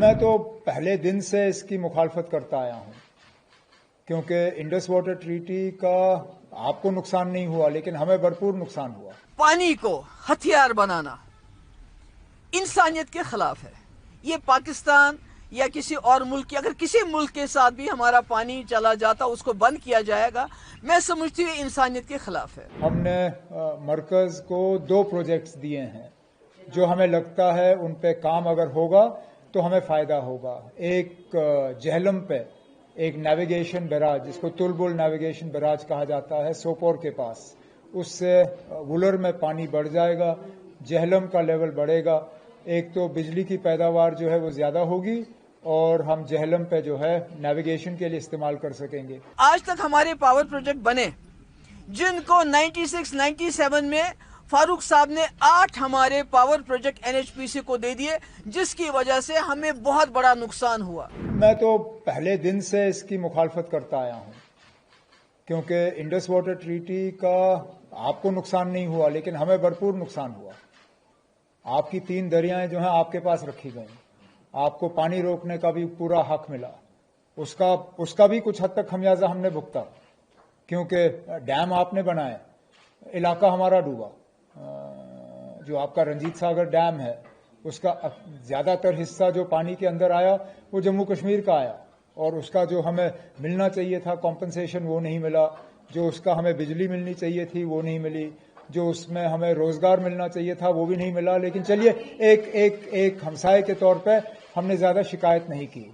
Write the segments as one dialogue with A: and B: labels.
A: میں تو پہلے دن سے اس کی مخالفت کرتا آیا ہوں کیونکہ انڈس واٹر ٹریٹی کا آپ کو نقصان نہیں ہوا لیکن ہمیں بھرپور نقصان ہوا.
B: پانی کو ہتھیار بنانا انسانیت کے خلاف ہے. یہ پاکستان یا کسی اور ملک کی اگر کسی ملک کے ساتھ بھی ہمارا پانی چلا جاتا اس کو بند کیا جائے گا میں سمجھتی ہوں انسانیت کے خلاف ہے.
A: ہم نے مرکز کو 2 پروجیکٹس دیے ہیں جو ہمیں لگتا ہے ان پہ کام اگر ہوگا تو ہمیں فائدہ ہوگا. ایک جہلم پہ ایک نیویگیشن بیراج جس کو تلبل نیویگیشن بیراج کہا جاتا ہے سوپور کے پاس، اس سے وولر میں پانی بڑھ جائے گا، جہلم کا لیول بڑھے گا. ایک تو بجلی کی پیداوار جو ہے وہ زیادہ ہوگی اور ہم جہلم پہ جو ہے نیویگیشن کے لیے استعمال کر سکیں گے.
B: آج تک ہمارے پاور پروجیکٹ بنے جن کو 96-97 میں فاروق صاحب نے 8 ہمارے پاور پروجیکٹ NHPC کو دے دیے جس کی وجہ سے ہمیں بہت بڑا نقصان ہوا.
A: میں تو پہلے دن سے اس کی مخالفت کرتا آیا ہوں کیونکہ انڈس واٹر ٹریٹی کا آپ کو نقصان نہیں ہوا لیکن ہمیں بھرپور نقصان ہوا. آپ کی 3 دریائیں جو ہیں آپ کے پاس رکھی گئیں، آپ کو پانی روکنے کا بھی پورا حق ملا، اس کا بھی کچھ حد تک خمیازہ ہم نے بھگتا کیونکہ ڈیم آپ نے بنائے، علاقہ ہمارا ڈوبا. جو آپ کا رنجیت ساگر ڈیم ہے اس کا زیادہ تر حصہ جو پانی کے اندر آیا وہ جموں کشمیر کا آیا اور اس کا جو ہمیں ملنا چاہیے تھا کمپنسیشن وہ نہیں ملا، جو اس کا ہمیں بجلی ملنی چاہیے تھی وہ نہیں ملی، جو اس میں ہمیں روزگار ملنا چاہیے تھا وہ بھی نہیں ملا. لیکن چلیے ایک ہمسائے کے طور پہ ہم نے زیادہ شکایت نہیں کی.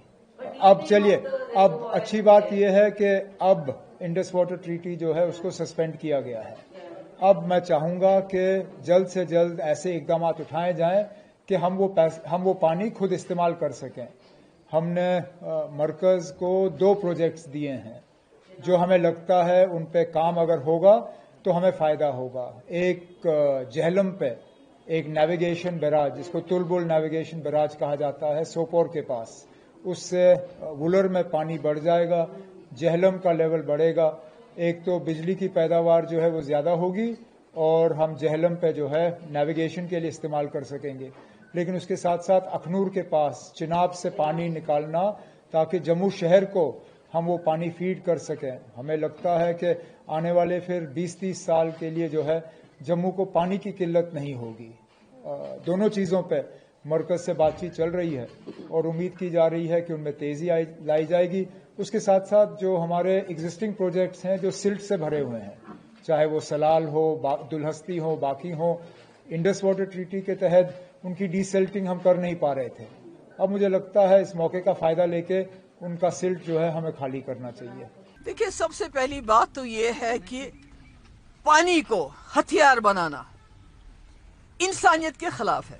A: اب اچھی بات یہ ہے کہ اب انڈس واٹر ٹریٹی جو ہے اس کو سسپینڈ کیا گیا ہے. اب میں چاہوں گا کہ جلد سے جلد ایسے اقدامات اٹھائے جائیں کہ ہم وہ پانی خود استعمال کر سکیں. ہم نے مرکز کو 2 پروجیکٹس دیے ہیں جو ہمیں لگتا ہے ان پہ کام اگر ہوگا تو ہمیں فائدہ ہوگا. ایک جہلم پہ ایک نیویگیشن بیراج جس کو تلبل نیویگیشن بیراج کہا جاتا ہے سوپور کے پاس، اس سے وولر میں پانی بڑھ جائے گا، جہلم کا لیول بڑھے گا. ایک تو بجلی کی پیداوار جو ہے وہ زیادہ ہوگی اور ہم جہلم پہ جو ہے نیویگیشن کے لیے استعمال کر سکیں گے. لیکن اس کے ساتھ ساتھ اخنور کے پاس چناب سے پانی نکالنا تاکہ جموں شہر کو ہم وہ پانی فیڈ کر سکیں. ہمیں لگتا ہے کہ آنے والے پھر 20-30 سال کے لیے جو ہے جموں کو پانی کی قلت نہیں ہوگی. دونوں چیزوں پہ مرکز سے بات چیت چل رہی ہے اور امید کی جا رہی ہے کہ ان میں تیزی لائی جائے گی. اس کے ساتھ ساتھ جو ہمارے ایگزسٹنگ پروجیکٹس ہیں جو سلٹ سے بھرے ہوئے ہیں، چاہے وہ سلال ہو، دلہستی ہو، باقی ہو، انڈس واٹر ٹریٹی کے تحت ان کی ڈی سلٹنگ ہم کر نہیں پا رہے تھے. اب مجھے لگتا ہے اس موقع کا فائدہ لے کے ان کا سلٹ جو ہے ہمیں خالی کرنا چاہیے.
B: دیکھیے سب سے پہلی بات تو یہ ہے کہ پانی کو ہتھیار بنانا انسانیت کے خلاف ہے.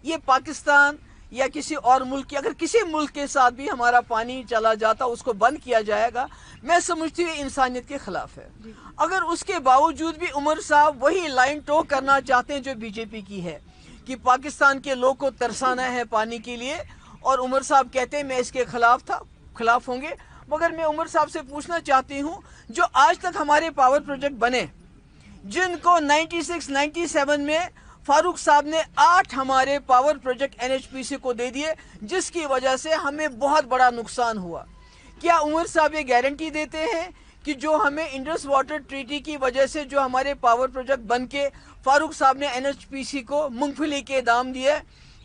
B: یہ پاکستان یا کسی اور ملک کی اگر کسی ملک کے ساتھ بھی ہمارا پانی چلا جاتا اس کو بند کیا جائے گا میں سمجھتی ہوں انسانیت کے خلاف ہے. اگر اس کے باوجود بھی عمر صاحب وہی لائن ٹو کرنا چاہتے ہیں جو BJP کی ہے کہ پاکستان کے لوگ کو ترسانا ہے پانی کے لیے، اور عمر صاحب کہتے ہیں میں اس کے خلاف ہوں گے. مگر میں عمر صاحب سے پوچھنا چاہتی ہوں جو آج تک ہمارے پاور پروجیکٹ بنے جن کو 96-97 میں فاروق صاحب نے 8 ہمارے پاور پروجیکٹ NHPC کو دے دیے جس کی وجہ سے ہمیں بہت بڑا نقصان ہوا. کیا عمر صاحب یہ گارنٹی دیتے ہیں کہ جو ہمیں انڈس واٹر ٹریٹی کی وجہ سے جو ہمارے پاور پروجیکٹ بن کے فاروق صاحب نے NHPC کو مونگ پھلی کے دام دیے،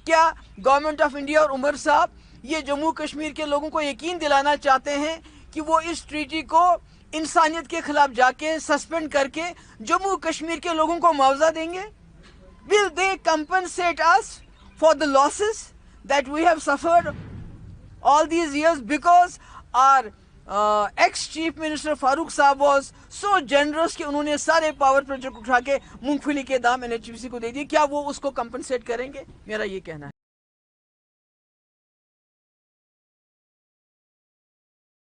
B: کیا گورنمنٹ آف انڈیا اور عمر صاحب یہ جموں کشمیر کے لوگوں کو یقین دلانا چاہتے ہیں کہ وہ اس ٹریٹی کو انسانیت کے خلاف جا کے سسپینڈ کر کے جموں کشمیر کے لوگوں کو معاوضہ دیں گے؟ Will they compensate us for the losses that we have suffered all these years because our ex-chief minister Farooq Saab was so generous کہ انہوں نے سارے پاور پروجیکٹ اٹھا کے مونگ پھلی کے دام NHPC کو دے دیے؟ کیا وہ اس کو کمپنسیٹ کریں گے؟ میرا یہ کہنا ہے.